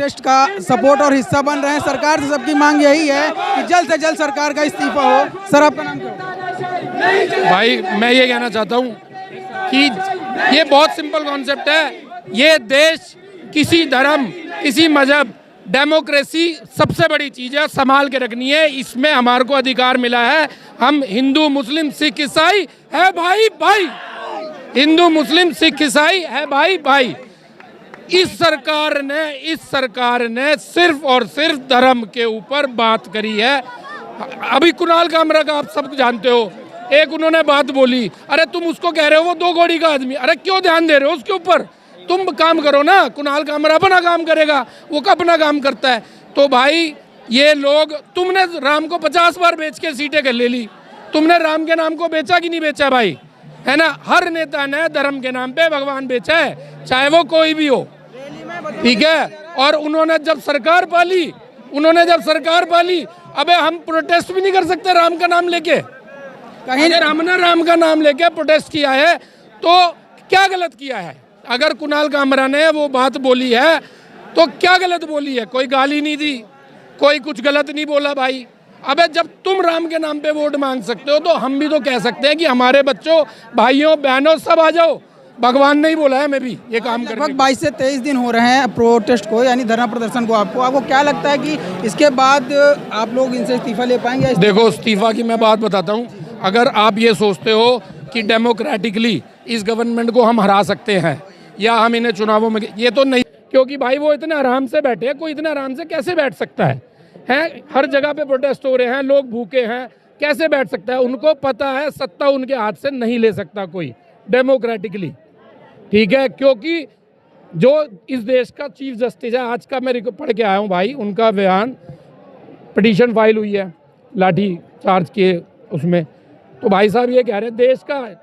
Test का support और हिस्सा बन रहे हैं। सरकार से सबकी मांग यही है कि जल्द से जल्द सरकार का इस्तीफा हो। सर आपका नाम क्या है? भाई मैं ये कहना चाहता हूँ कि ये बहुत सिंपल कॉन्सेप्ट है। ये देश किसी धर्म, किसी मजहब, डेमोक्रेसी सबसे बड़ी चीज़ है, संभाल के रखनी है। इसमें हमारे को अधिकार मिला है। हम हिंदू, मुस्लिम, सिख, ईसाई है भाई भाई, हिंदू, मुस्लिम, सिख, ईसाई है भाई भाई। इस सरकार ने सिर्फ और सिर्फ धर्म के ऊपर बात करी है। अभी कुणाल कामरा का आप सब जानते हो, एक उन्होंने बात बोली, अरे तुम उसको कह रहे हो वो 2 घोड़ी का आदमी, अरे क्यों ध्यान दे रहे हो उसके ऊपर? तुम काम करो ना। कुणाल कामरा अपना काम करेगा, वो अपना काम करता है। तो भाई ये लोग, तुमने राम को 50 बार बेच के सीटें कर ले ली, तुमने राम के नाम को बेचा कि नहीं बेचा भाई? है ना, हर नेता ने धर्म के नाम पे भगवान बेचा है, चाहे वो कोई भी हो, ठीक है। और उन्होंने जब सरकार पाली, अबे हम प्रोटेस्ट भी नहीं कर सकते राम का नाम लेके? अगर हमने राम का नाम लेके प्रोटेस्ट किया है तो क्या गलत किया है? अगर कुणाल कामरा ने वो बात बोली है तो क्या गलत बोली है? कोई गाली नहीं दी, कोई कुछ गलत नहीं बोला भाई। अबे जब तुम राम के नाम पे वोट मांग सकते हो तो हम भी तो कह सकते हैं कि हमारे बच्चों, भाइयों, बहनों सब आ जाओ। भगवान ने ही बोला है मैं भी ये काम कर। लगभग 22 से 23 दिन हो रहे हैं प्रोटेस्ट को, यानी धरना प्रदर्शन को। आपको क्या लगता है कि इसके बाद आप लोग इनसे इस्तीफा ले पाएंगे? देखो, इस्तीफा की मैं बात बताता हूँ। अगर आप ये सोचते हो कि डेमोक्रेटिकली इस गवर्नमेंट को हम हरा सकते हैं या हम इन्हें चुनावों में, ये तो नहीं, क्योंकि भाई वो इतने आराम से बैठे हैं। कोई इतने आराम से कैसे बैठ सकता है? हर जगह पे प्रोटेस्ट हो रहे हैं, लोग भूखे हैं, कैसे बैठ सकता है? उनको पता है सत्ता उनके हाथ से नहीं ले सकता कोई डेमोक्रेटिकली, ठीक है। क्योंकि जो इस देश का चीफ जस्टिस है, आज का मैं पढ़ के आया हूँ भाई, उनका बयान, पिटीशन फाइल हुई है लाठी चार्ज के उसमें, तो भाई साहब ये कह रहे हैं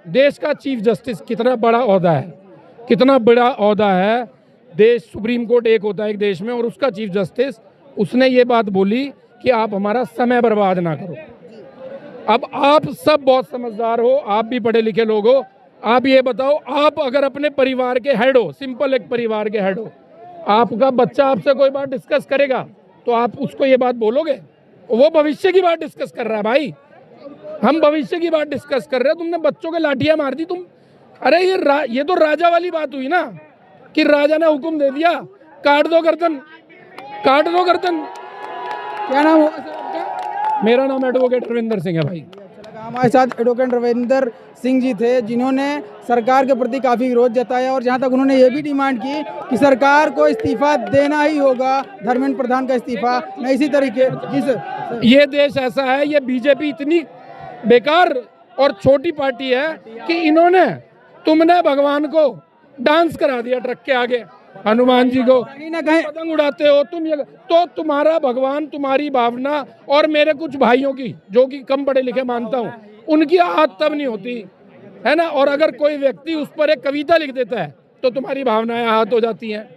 देश का चीफ जस्टिस कितना बड़ा ओहदा है, कितना बड़ा ओहदा है। देश, सुप्रीम कोर्ट एक होता है एक देश में, और उसका चीफ जस्टिस, उसने ये बात बोली कि आप हमारा समय बर्बाद ना करो। अब आप सब बहुत समझदार हो, आप भी पढ़े लिखे लोग हो, आप ये बताओ, आप अगर अपने परिवार के हेड हो, सिंपल एक परिवार के हेड हो, आपका बच्चा आपसे कोई बात डिस्कस करेगा तो आप उसको ये बात बोलोगे? वो भविष्य की बात डिस्कस कर रहा है भाई, हम भविष्य की बात डिस्कस कर रहे हैं। तुमने बच्चों के लाठियां मार दी तुम। अरे ये तो राजा वाली बात हुई ना, कि राजा ने हुक्म दे दिया, काट दो गर्दन, काट दो गर्दन। क्या नाम होगा सर आपका? मेरा नाम एडवोकेट रविंदर सिंह है भाई। हमारे साथ एडवोकेट रविंदर सिंह जी थे, जिन्होंने सरकार के प्रति काफ़ी विरोध जताया, और जहां तक उन्होंने ये भी डिमांड की कि सरकार को इस्तीफा देना ही होगा, धर्मेंद्र प्रधान का इस्तीफा। मैं इसी तरीके ये देश ऐसा है, ये बीजेपी इतनी बेकार और छोटी पार्टी है कि तुमने भगवान को डांस करा दिया ट्रक के आगे, हनुमान जी को कहीं ना कहीं पतंग उड़ाते हो तुम। ये तो तुम्हारा भगवान, तुम्हारी भावना और मेरे कुछ भाइयों की, जो कि कम पढ़े लिखे मानता हूँ, उनकी आहत तब नहीं होती है ना। और अगर कोई व्यक्ति उस पर एक कविता लिख देता है तो तुम्हारी भावनाएं आहत हो जाती हैं।